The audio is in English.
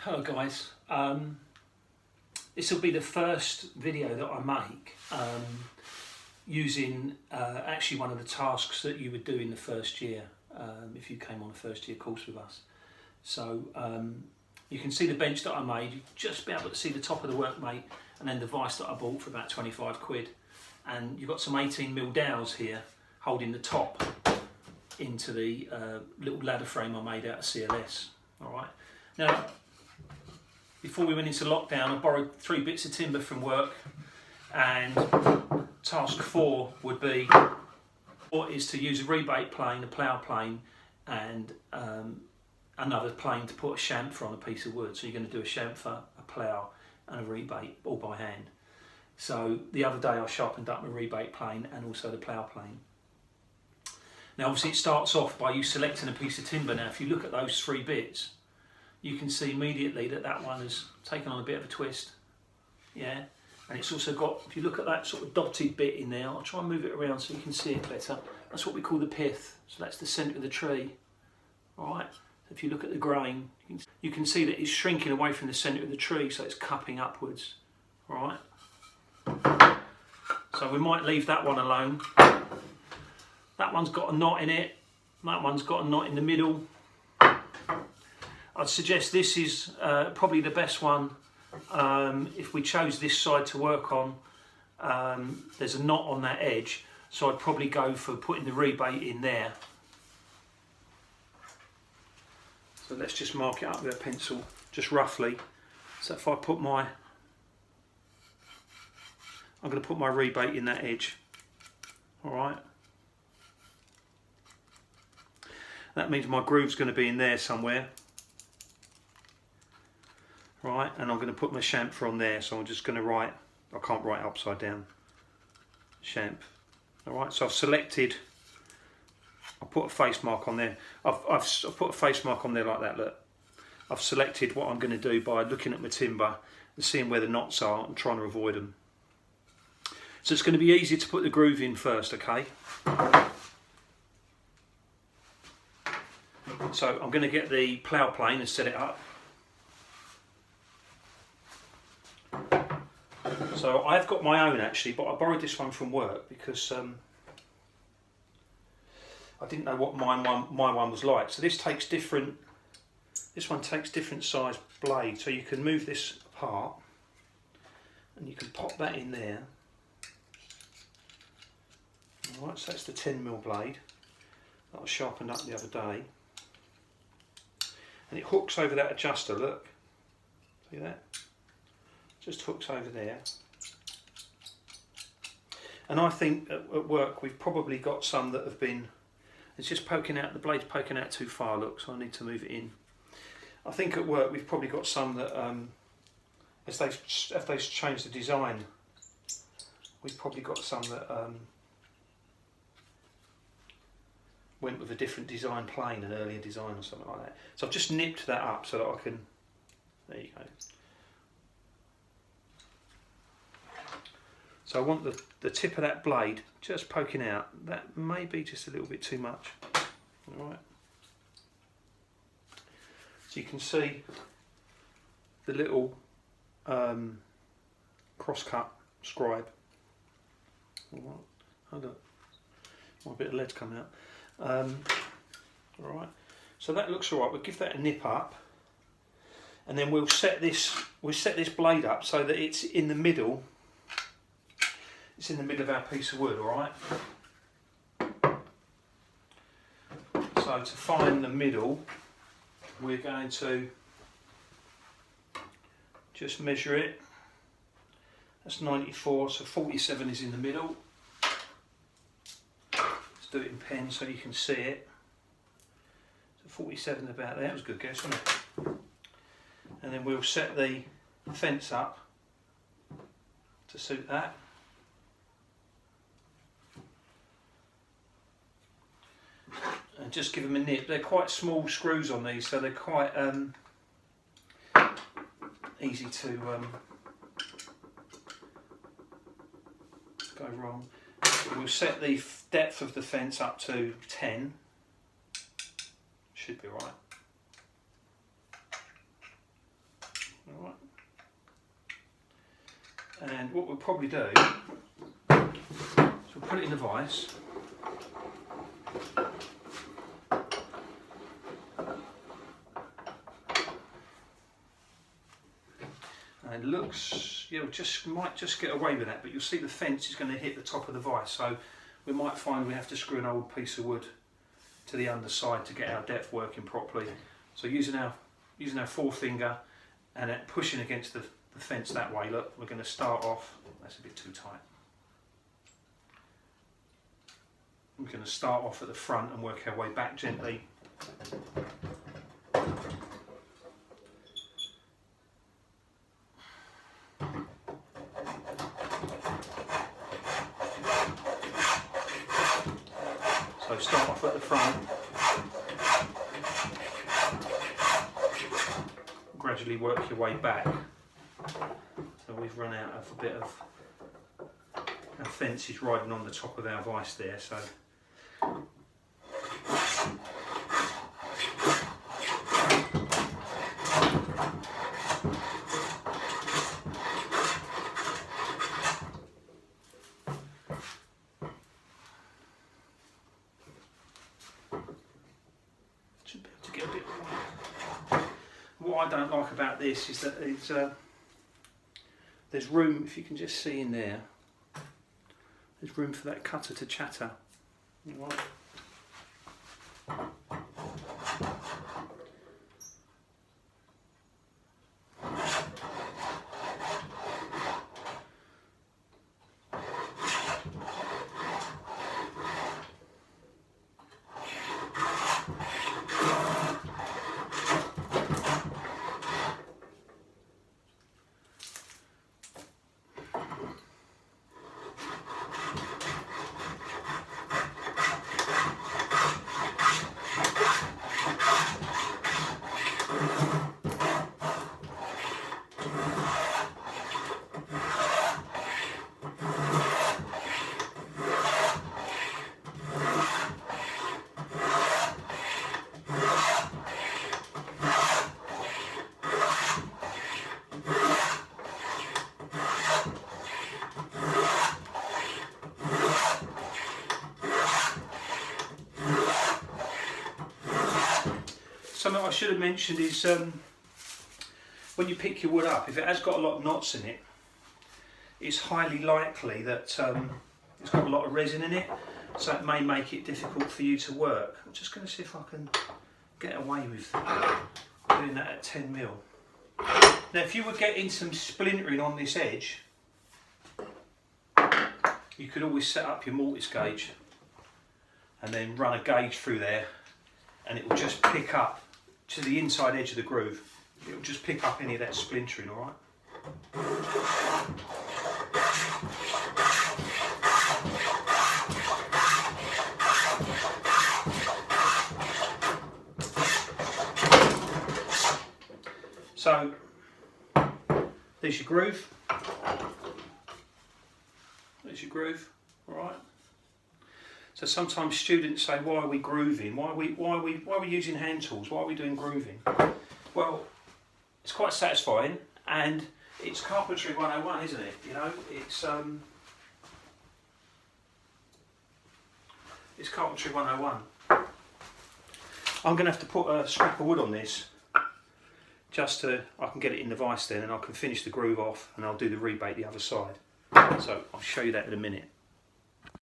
Hello guys, this will be the first video that I make using actually one of the tasks that you would do in the first year if you came on a first year course with us. So you can see the bench that I made, you just be able to see the top of the workmate and then the vice that I bought for about 25 quid. And you've got some 18mm dowels here holding the top into the little ladder frame I made out of CLS. Alright, now before we went into lockdown I borrowed 3 bits of timber from work, and task 4 would be to use a rebate plane, a plough plane, and another plane to put a chamfer on a piece of wood. So you're going to do a chamfer, a plough and a rebate all by hand. So the other day I sharpened up my rebate plane and also the plough plane. Now obviously it starts off by you selecting a piece of timber. Now if you look at those 3 bits, you can see immediately that that one has taken on a bit of a twist, yeah. And it's also got, if you look at that sort of dotted bit in there, I'll try and move it around so you can see it better. That's what we call the pith, so that's the centre of the tree, all right. So if you look at the grain, you can see that it's shrinking away from the centre of the tree, so it's cupping upwards, all right. So we might leave that one alone. That one's got a knot in it, that one's got a knot in the middle. I'd suggest this is probably the best one. If we chose this side to work on, there's a knot on that edge, so I'd probably go for putting the rebate in there. So let's just mark it up with a pencil, just roughly. So if I put I'm going to put my rebate in that edge, all right. That means my groove's going to be in there somewhere. Right, and I'm going to put my chamfer on there, so I'm just going to write, I can't write upside down, champ. Alright, so I've selected, I'll put a face mark on there. I've put a face mark on there like that, look. I've selected what I'm going to do by looking at my timber and seeing where the knots are and trying to avoid them. So it's going to be easier to put the groove in first, okay? So I'm going to get the plough plane and set it up. So I've got my own actually, but I borrowed this one from work because I didn't know what my one was like. So this one takes different size blades, so you can move this apart and you can pop that in there. Alright, so that's the 10mm blade that I sharpened up the other day. And it hooks over that adjuster, look. See that? Just hooks over there. And I think at work we've probably got some that have been, it's just poking out, the blade's poking out too far, look, so I need to move it in. I think at work we've probably got some that, if they've changed the design, we've probably got some that went with a different design plane, an earlier design or something like that. So I've just nipped that up so that I can, there you go. So I want the tip of that blade just poking out. That may be just a little bit too much. All right. So you can see the little cross-cut scribe. All right. Hold on. Might a bit of lead come out. All right. So that looks all right. We'll give that a nip up, and then we'll set this blade up so that it's in the middle. It's in the middle of our piece of wood, alright? So to find the middle, we're going to just measure it. That's 94, so 47 is in the middle. Let's do it in pen so you can see it. So 47 about there, that was a good guess, wasn't it? And then we'll set the fence up to suit that. And just give them a nip. They're quite small screws on these, so they're quite easy to go wrong. We'll set the depth of the fence up to 10. Should be right. And what we'll probably do is we'll put it in the vise. And it looks, yeah, might just get away with that, but you'll see the fence is going to hit the top of the vise, so we might find we have to screw an old piece of wood to the underside to get our depth working properly. So using our forefinger and then pushing against the fence that way, look, we're going to start off, that's a bit too tight. We're going to start off at the front and work our way back gently. So start off at the front, gradually work your way back. So we've run out of a bit of our fence is riding on the top of our vise there, so should be able to get a bit more. What I don't like about this is that there's room, if you can just see in there, there's room for that cutter to chatter. Right. Something I should have mentioned is when you pick your wood up, if it has got a lot of knots in it, it's highly likely that it's got a lot of resin in it, so it may make it difficult for you to work. I'm just going to see if I can get away with doing that at 10mm. Now if you were getting some splintering on this edge, you could always set up your mortise gauge and then run a gauge through there, and it will just pick up to the inside edge of the groove. It will just pick up any of that splintering, alright? So, there's your groove. There's your groove, alright? So sometimes students say, why are we grooving? Why are we using hand tools? Why are we doing grooving? Well, it's quite satisfying, and it's Carpentry 101, isn't it? You know, it's Carpentry 101. I'm going to have to put a scrap of wood on this, just so I can get it in the vise then, and I can finish the groove off, and I'll do the rebate the other side. So I'll show you that in a minute.